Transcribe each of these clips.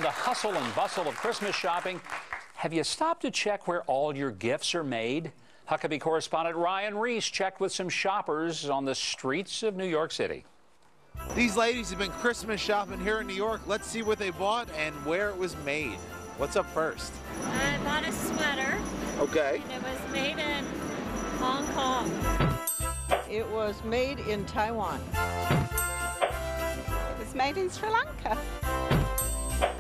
in the hustle and bustle of Christmas shopping, have you stopped to check where all your gifts are made? Huckabee correspondent Ryan Reese checked with some shoppers on the streets of New York City. These ladies have been Christmas shopping here in New York. Let's see what they bought and where it was made. What's up first? I bought a sweater. Okay. And it was made in Hong Kong. It was made in Taiwan. It was made in Sri Lanka.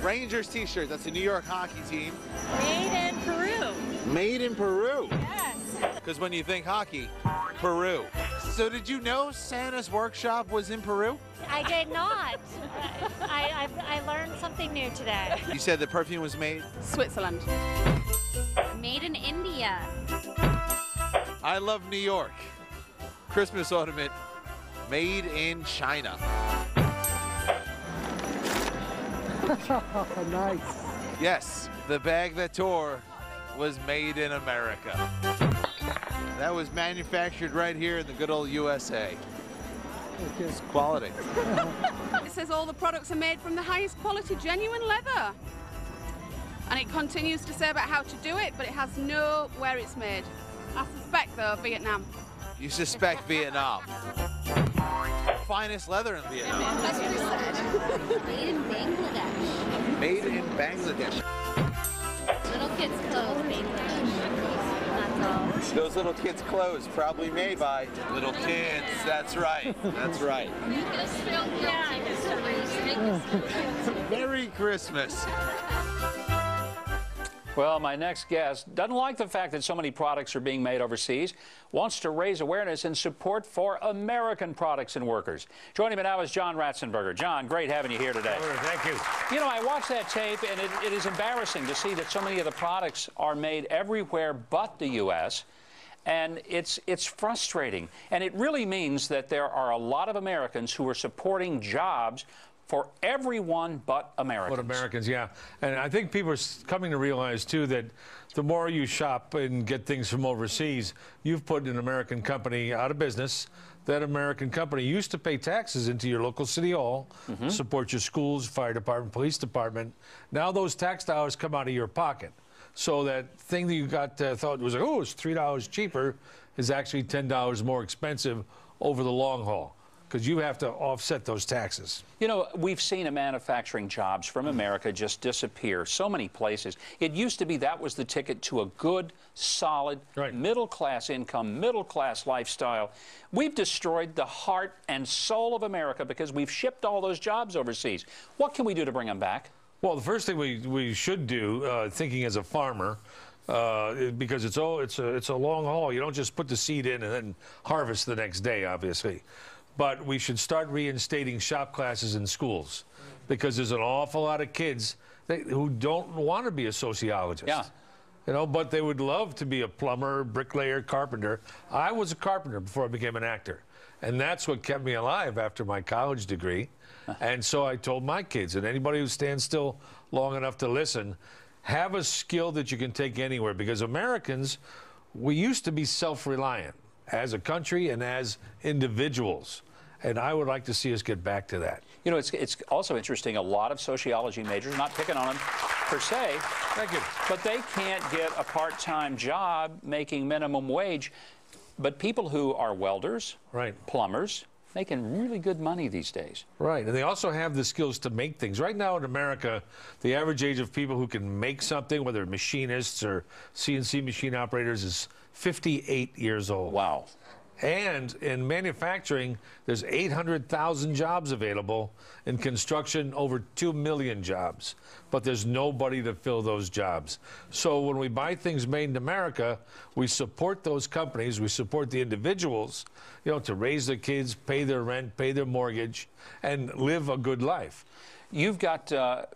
Rangers t-shirt. That's a New York hockey team. Made in Peru. Made in Peru. Yes. Because when you think hockey, Peru. So did you know Santa's workshop was in Peru? I did not. I learned something new today. You said the perfume was made? Switzerland. Made in India. I love New York. Christmas ornament made in China. Nice. Yes, the bag that tore was made in America. That was manufactured right here in the good old USA. It's quality. It says all the products are made from the highest quality genuine leather. And it continues to say about how to do it, but it has no where it's made. I suspect, though, Vietnam. You suspect Vietnam. Finest leather in Vietnam. Made in Bangladesh. Made in Bangladesh. Little kids' clothes made in Bangladesh. Those little kids' clothes probably made by little kids. That's right. That's right. Merry Christmas. Well, my next guest doesn't like the fact that so many products are being made overseas, wants to raise awareness and support for American products and workers. Joining me now is John Ratzenberger. John, great having you here today. Thank you. You know, I watched that tape, and it is embarrassing to see that so many of the products are made everywhere but the U.S., and it's frustrating. And it really means that there are a lot of Americans who are supporting jobs for everyone but Americans. But Americans, yeah. And I think people are coming to realize, too, that the more you shop and get things from overseas, you've put an American company out of business. That American company used to pay taxes into your local city hall, support your schools, fire department, police department. Now those tax dollars come out of your pocket. So that thing that you got thought was like, oh, it's $3 cheaper, is actually $10 more expensive over the long haul, because you have to offset those taxes. You know, we've seen manufacturing jobs from America just disappear so many places. It used to be that was the ticket to a good, solid, middle-class income, middle-class lifestyle. We've destroyed the heart and soul of America because we've shipped all those jobs overseas. What can we do to bring them back? Well, the first thing we should do, thinking as a farmer, because it's a long haul. You don't just put the seed in and then harvest the next day, obviously. But we should start reinstating shop classes in schools, because there's an awful lot of kids who don't want to be a sociologist. Yeah. You know, but they would love to be a plumber, bricklayer, carpenter. I was a carpenter before I became an actor. And that's what kept me alive after my college degree. And so I told my kids, and anybody who stands still long enough to listen, have a skill that you can take anywhere. Because Americans, we used to be self-reliant as a country and as individuals. And I would like to see us get back to that. You know, it's also interesting, a lot of sociology majors, not picking on them per se, Thank you. but they can't get a part-time job making minimum wage. But people who are welders, plumbers, making really good money these days. Right, and they also have the skills to make things. Right now in America, the average age of people who can make something, whether machinists or CNC machine operators, is 58 years old. Wow. And in manufacturing, there's 800,000 jobs available. In construction, over 2 million jobs. But there's nobody to fill those jobs. So when we buy things made in America, we support those companies, we support the individuals, you know, to raise their kids, pay their rent, pay their mortgage, and live a good life. You've got a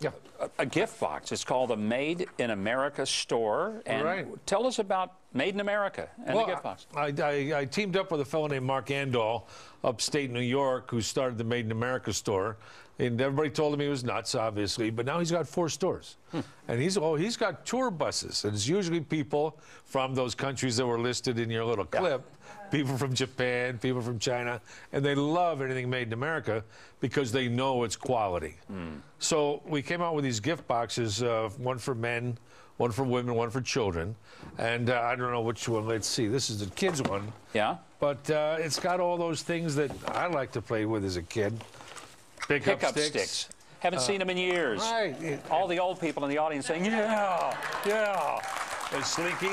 gift box. It's called the Made in America store. And tell us about Made in America and the gift box. I teamed up with a fellow named Mark Andall, upstate New York, who started the Made in America store. And everybody told him he was nuts, obviously, but now he's got 4 stores. And he's got tour buses, and it's usually people from those countries that were listed in your little clip, people from Japan, people from China, and they love anything made in America because they know it's quality. So we came out with these gift boxes, one for men, one for women, one for children, and I don't know which one. Let's see. This is the kids one. Yeah. But it's got all those things that I like to play with as a kid. Pickup sticks. Haven't seen them in years. Right. All the old people in the audience saying, yeah, yeah. And Slinky.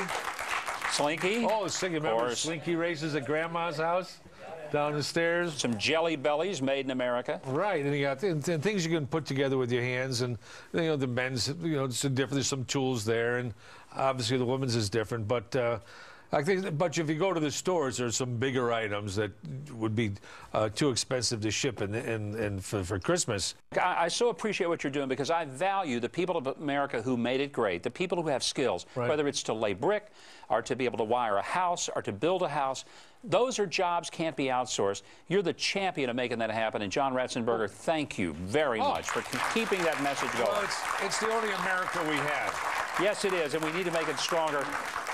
Slinky? Oh, Slinky. Remember Slinky races at Grandma's house? Down the stairs. Some Jelly Bellies made in America. Right, and you got and things you can put together with your hands, and the men's, it's different. There's some tools there, and obviously the women's is different. But I think, but if you go to the stores, there's some bigger items that would be too expensive to ship for Christmas. I so appreciate what you're doing because I value the people of America who made it great, the people who have skills, whether it's to lay brick or to be able to wire a house or to build a house. Those are jobs can't be outsourced. You're the champion of making that happen. And John Ratzenberger, thank you very much for keeping that message going. Well, it's the only America we have. Yes, it is, and we need to make it stronger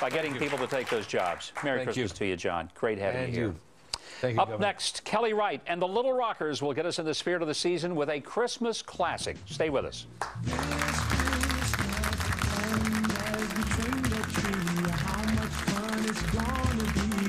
by getting people to take those jobs. Merry Christmas to you, John. Great having you here. Thank you, Up next, Kelly Wright and the Little Rockers will get us in the spirit of the season with a Christmas classic. Stay with us. How much fun it's gonna be.